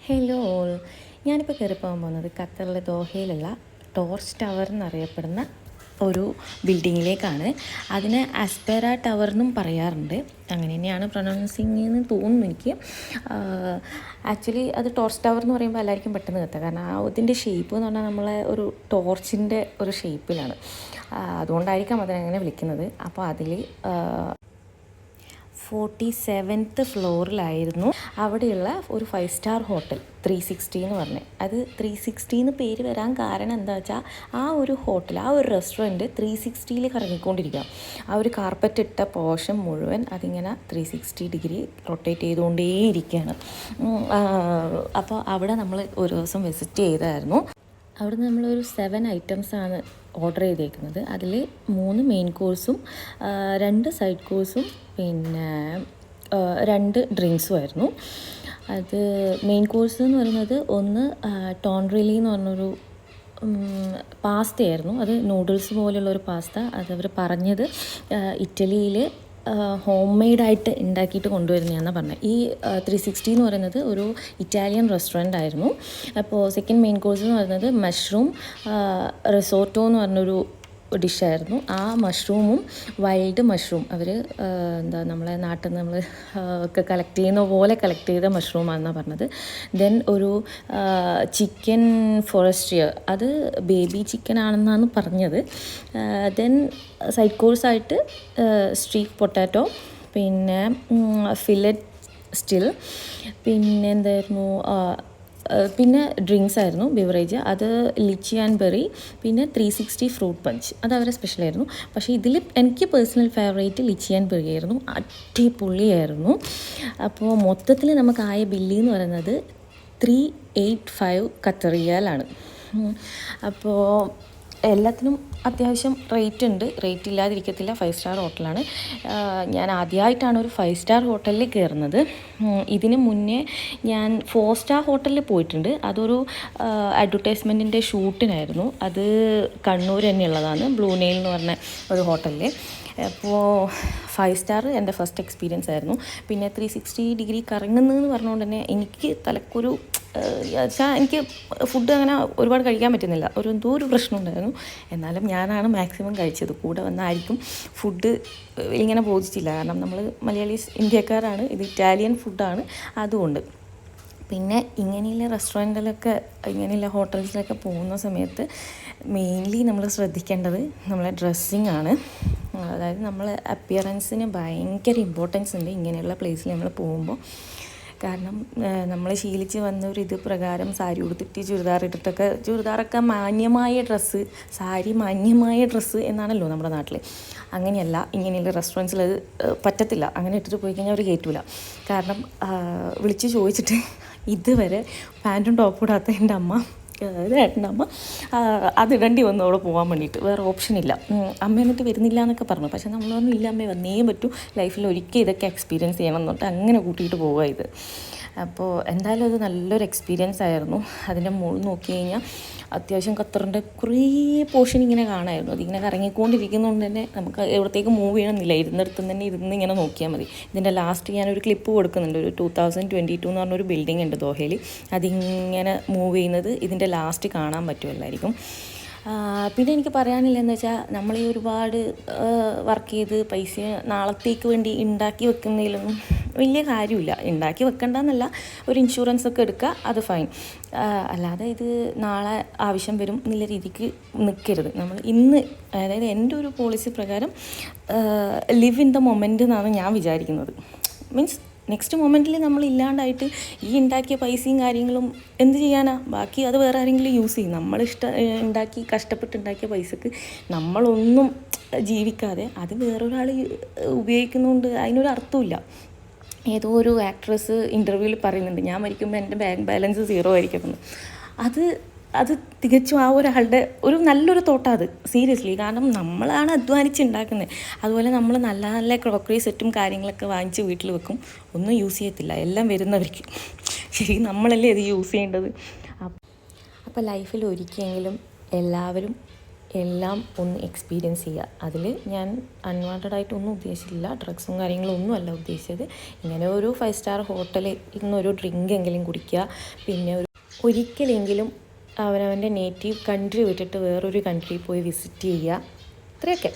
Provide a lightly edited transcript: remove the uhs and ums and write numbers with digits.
Hello all. ഞാനിപ്പോൾ കയറിപ്പോകാൻ പോകുന്നത് ഖത്തറിലെ ദോഹയിലുള്ള ടോർച്ച് ടവർ എന്നറിയപ്പെടുന്ന ഒരു ബിൽഡിങ്ങിലേക്കാണ്. അതിന് അസ്പെര ടവർ എന്നും പറയാറുണ്ട്. അങ്ങനെ തന്നെയാണ് പ്രൊനൗൺസിങ് എന്ന് തോന്നുന്നു എനിക്ക്. ആക്ച്വലി അത് ടോർച്ച് ടവർ എന്ന് പറയുമ്പോൾ എല്ലാവർക്കും പെട്ടെന്ന് കത്താം. കാരണം അതിൻ്റെ ഷേപ്പ് എന്ന് പറഞ്ഞാൽ നമ്മളെ ഒരു ടോർച്ചിൻ്റെ ഒരു ഷേപ്പിലാണ്. അതുകൊണ്ടായിരിക്കാം അതിനങ്ങനെ വിളിക്കുന്നത്. അപ്പോൾ അതിൽ 47th ഫ്ലോറിലായിരുന്നു അവിടെയുള്ള ഒരു 5-സ്റ്റാർ ഹോട്ടൽ 360 എന്ന് പറഞ്ഞത്. അത് 360 എന്ന് പേര് വരാൻ കാരണം എന്താ വെച്ചാൽ ആ ഒരു ഹോട്ടൽ, ആ ഒരു റെസ്റ്റോറൻറ്റ് 360യിൽ കറങ്ങിക്കൊണ്ടിരിക്കുക. ആ ഒരു കാർപ്പറ്റ് ഇട്ട പോർഷൻ മുഴുവൻ അതിങ്ങനെ 360 ഡിഗ്രി റൊട്ടേറ്റ് ചെയ്തുകൊണ്ടേയിരിക്കുകയാണ്. അപ്പോൾ അവിടെ നമ്മൾ ഒരു ദിവസം വിസിറ്റ് ചെയ്തായിരുന്നു. അവിടെ നമ്മളൊരു 7 ഐറ്റംസാണ് ഓർഡർ ചെയ്തേക്കുന്നത്. അതിൽ 3 മെയിൻ കോഴ്സും 2 സൈഡ് കോഴ്സും പിന്നെ 2 ഡ്രിങ്ക്സും ആയിരുന്നു. അത് മെയിൻ കോഴ്സ് എന്ന് പറയുന്നത് ഒന്ന് ടോൺറിലി എന്ന് പറഞ്ഞൊരു പാസ്തയായിരുന്നു. അത് നൂഡിൽസ് പോലെയുള്ളൊരു പാസ്ത. അതവർ പറഞ്ഞത് ഇറ്റലിയിൽ ഹോം മെയ്ഡായിട്ട് ഉണ്ടാക്കിയിട്ട് കൊണ്ടുവരുന്നതാണെന്നാണ് പറഞ്ഞത്. ഈ 360 എന്ന് പറയുന്നത് ഒരു ഇറ്റാലിയൻ റെസ്റ്റോറൻ്റ് ആയിരുന്നു. അപ്പോൾ സെക്കൻഡ് മെയിൻ കോഴ്സ് എന്ന് പറയുന്നത് മഷ്റൂം റിസോർട്ടോ എന്ന് പറഞ്ഞൊരു ഡിഷായിരുന്നു. ആ മഷ്റൂമും വൈൽഡ് മഷ്റൂം അവർ നമ്മളെ നാട്ടിൽ നിന്ന് നമ്മൾ ഒക്കെ കളക്ട് ചെയ്യുന്ന പോലെ കളക്ട് ചെയ്ത മഷ്റൂമാണെന്നാണ് പറഞ്ഞത്. ദെൻ ഒരു ചിക്കൻ ഫോറസ്ട്രിയർ, അത് ബേബി ചിക്കൻ ആണെന്നാണ് പറഞ്ഞത്. ദെൻ സൈഡ് കോഴ്സായിട്ട് സ്ട്രീറ്റ് പൊട്ടാറ്റോ, പിന്നെ ഫില്ലറ്റ് സ്റ്റിൽ, പിന്നെ എന്തായിരുന്നു, പിന്നെ ഡ്രിങ്ക്സ് ആയിരുന്നു, ബിവറേജ്. അത് ലിച്ചി ആൻഡ് ബെറി, പിന്നെ 360 ഫ്രൂട്ട് പഞ്ച്. അത് അവരെ സ്പെഷ്യലായിരുന്നു. പക്ഷേ ഇതിൽ എനിക്ക് personal favourite litchi and berry ആയിരുന്നു. അടിപൊളിയായിരുന്നു. അപ്പോൾ മൊത്തത്തിൽ നമുക്കായ ബില്ല് എന്ന് പറയുന്നത് 385 ഖത്തർ റിയാലാണ്. അപ്പോൾ എല്ലാത്തിനും അത്യാവശ്യം റേറ്റ് ഉണ്ട്, റേറ്റ് ഇല്ലാതിരിക്കത്തില്ല. 5-സ്റ്റാർ ഹോട്ടലാണ്. ഞാൻ ആദ്യമായിട്ടാണ് ഒരു 5-സ്റ്റാർ ഹോട്ടലിൽ കയറുന്നത്. ഇതിന് മുന്നേ ഞാൻ 4-സ്റ്റാർ ഹോട്ടലിൽ പോയിട്ടുണ്ട്. അതൊരു അഡ്വർടൈസ്മെൻറ്റിൻ്റെ ഷൂട്ടിനായിരുന്നു. അത് കണ്ണൂർ തന്നെയുള്ളതാണ്, ബ്ലൂ നെയിൽ എന്ന് പറഞ്ഞ ഒരു ഹോട്ടലിൽ. അപ്പോൾ 5-സ്റ്റാർ എൻ്റെ ഫസ്റ്റ് എക്സ്പീരിയൻസ് ആയിരുന്നു. പിന്നെ 360 ഡിഗ്രി കറങ്ങുന്നതെന്ന് പറഞ്ഞുകൊണ്ട് തന്നെ എനിക്ക് തലക്കൊരു വെച്ചാൽ എനിക്ക് ഫുഡ് അങ്ങനെ ഒരുപാട് കഴിക്കാൻ പറ്റുന്നില്ല, എന്തോ ഒരു പ്രശ്നം ഉണ്ടായിരുന്നു. എന്നാലും ഞാനാണ് മാക്സിമം കഴിച്ചത്. കൂടെ വന്നായിരിക്കും ഫുഡ് ഇങ്ങനെ ബോധിച്ചില്ല. കാരണം നമ്മൾ മലയാളീസ് ഇന്ത്യക്കാരാണ്, ഇത് ഇറ്റാലിയൻ ഫുഡാണ്, അതുകൊണ്ട്. പിന്നെ ഇങ്ങനെയുള്ള റെസ്റ്റോറൻറ്റിലൊക്കെ, ഇങ്ങനെയുള്ള ഹോട്ടൽസിലൊക്കെ പോകുന്ന സമയത്ത് മെയിൻലി നമ്മൾ ശ്രദ്ധിക്കേണ്ടത് നമ്മളെ ഡ്രസ്സിങ് ആണ്. അതായത് നമ്മൾ അപ്പിയറൻസിന് ഭയങ്കര ഇമ്പോർട്ടൻസ് ഉണ്ട് ഇങ്ങനെയുള്ള പ്ലേസിൽ നമ്മൾ പോകുമ്പോൾ. കാരണം നമ്മൾ ശീലിച്ച് വന്ന ഒരു ഇത് പ്രകാരം സാരി ഉടുത്തിട്ട് ചുരിദാറൊക്കെ മാന്യമായ ഡ്രസ്സ്, സാരി മാന്യമായ ഡ്രസ്സ് എന്നാണല്ലോ നമ്മുടെ നാട്ടിൽ. അങ്ങനെയല്ല, ഇങ്ങനെയുള്ള റെസ്റ്റോറൻറ്റ്സിൽ അത് പറ്റത്തില്ല. അങ്ങനെ ഇട്ടിട്ട് പോയി കഴിഞ്ഞാൽ അവർ കയറ്റില്ല. കാരണം വിളിച്ച് ചോദിച്ചിട്ട് ഇതുവരെ പാൻറ്റും ടോപ്പും ഇടാത്ത എൻ്റെ അമ്മ, ഏട്ടൻ്റെ അമ്മ, അതിടേണ്ടി വന്നു അവിടെ പോകാൻ വേണ്ടിയിട്ട്. വേറെ ഓപ്ഷനില്ല. അമ്മ എന്നിട്ട് വരുന്നില്ല എന്നൊക്കെ പറഞ്ഞു. പക്ഷേ നമ്മൾ പറഞ്ഞു ഇല്ല അമ്മ വന്നേ പറ്റൂ, ലൈഫിൽ ഒരിക്കൽ ഇതൊക്കെ എക്സ്പീരിയൻസ് ചെയ്യണം എന്നിട്ട് അങ്ങനെ കൂട്ടിയിട്ട് പോവുക ഇത്. അപ്പോൾ എന്തായാലും അത് നല്ലൊരു എക്സ്പീരിയൻസ് ആയിരുന്നു. അതിൻ്റെ മുകളിൽ നോക്കി കഴിഞ്ഞാൽ അത്യാവശ്യം ഖത്തറിൻ്റെ കുറേ പോർഷൻ ഇങ്ങനെ കാണാമായിരുന്നു. അതിങ്ങനെ കറങ്ങിക്കൊണ്ടിരിക്കുന്നതുകൊണ്ട് തന്നെ നമുക്ക് എവിടത്തേക്ക് മൂവ് ചെയ്യണമെന്നില്ല, ഇരുന്നിടത്ത് തന്നെ ഇരുന്ന് ഇങ്ങനെ നോക്കിയാൽ മതി. ഇതിൻ്റെ ലാസ്റ്റ് ഞാനൊരു ക്ലിപ്പ് കൊടുക്കുന്നുണ്ട്. ഒരു 2022 എന്ന് പറഞ്ഞൊരു ബിൽഡിംഗ് ഉണ്ട് ദോഹയിൽ. അതിങ്ങനെ മൂവ് ചെയ്യുന്നത് ഇതിൻ്റെ ലാസ്റ്റ് കാണാൻ പറ്റുമല്ലായിരിക്കും. പിന്നെ എനിക്ക് പറയാനില്ലെന്ന് വെച്ചാൽ നമ്മൾ ഈ ഒരുപാട് വർക്ക് ചെയ്ത് പൈസ നാളത്തേക്ക് വേണ്ടി ഉണ്ടാക്കി വെക്കുന്നതിലൊന്നും വലിയ കാര്യമില്ല. ഉണ്ടാക്കി വെക്കണ്ടെന്നല്ല, ഒരു ഇൻഷുറൻസ് ഒക്കെ എടുക്കുക, അത് ഫൈൻ. അല്ലാതെ ഇത് നാളെ ആവശ്യം വരും എന്നുള്ള രീതിക്ക് നിൽക്കരുത്. നമ്മൾ ഇന്ന്, അതായത് എൻ്റെ ഒരു പോളിസി പ്രകാരം ലിവ് ഇൻ ദ മൊമെൻ്റ് എന്നാണ് ഞാൻ വിചാരിക്കുന്നത്. മീൻസ് നെക്സ്റ്റ് മൊമെൻറ്റിൽ നമ്മൾ ഇല്ലാണ്ടായിട്ട് ഈ ഉണ്ടാക്കിയ പൈസയും കാര്യങ്ങളും എന്ത് ചെയ്യാനാ, ബാക്കി അത് വേറെ ആരെങ്കിലും യൂസ് ചെയ്യും. ഉണ്ടാക്കി കഷ്ടപ്പെട്ടുണ്ടാക്കിയ പൈസക്ക് നമ്മളൊന്നും ജീവിക്കാതെ അത് വേറൊരാൾ ഉപയോഗിക്കുന്നതുകൊണ്ട് അതിനൊരു അർത്ഥമില്ല. ഏതോ ഒരു ആക്ട്രസ് ഇൻ്റർവ്യൂവിൽ പറയുന്നുണ്ട്, ഞാൻ മരിക്കുമ്പോൾ എൻ്റെ ബാങ്ക് ബാലൻസ് 0 ആയിരിക്കുമെന്ന്. അത് തികച്ചും ആ ഒരാളുടെ ഒരു നല്ലൊരു തോട്ടാണ് അത്, സീരിയസ്ലി. കാരണം നമ്മളാണ് അധ്വാനിച്ചുണ്ടാക്കുന്നത്. അതുപോലെ നമ്മൾ നല്ല നല്ല ക്രോക്കറി സെറ്റും കാര്യങ്ങളൊക്കെ വാങ്ങിച്ച് വീട്ടിൽ വെക്കും, ഒന്നും യൂസ് ചെയ്യത്തില്ല, എല്ലാം വരുന്നവർക്ക്. ശരി, നമ്മളല്ലേ ഇത് യൂസ് ചെയ്യേണ്ടത്. അപ്പോൾ ലൈഫിൽ ഒരിക്കലെങ്കിലും എല്ലാവരും എല്ലാം ഒന്ന് എക്സ്പീരിയൻസ് ചെയ്യുക. അതിൽ ഞാൻ അൺവാണ്ടഡ് ആയിട്ടൊന്നും ഉദ്ദേശിച്ചില്ല, ഡ്രഗ്സും കാര്യങ്ങളും ഒന്നും അല്ല ഉദ്ദേശിച്ചത്. ഇങ്ങനെ ഒരു 5 സ്റ്റാർ ഹോട്ടലിൽ ഇന്നൊരു ഡ്രിങ്ക് എങ്കിലും കുടിക്കുക, പിന്നെ ഒരിക്കലെങ്കിലും അവനവൻ്റെ നേറ്റീവ് കൺട്രി വിട്ടിട്ട് വേറൊരു കൺട്രി പോയി വിസിറ്റ് ചെയ്യുക, ഇത്രയൊക്കെ.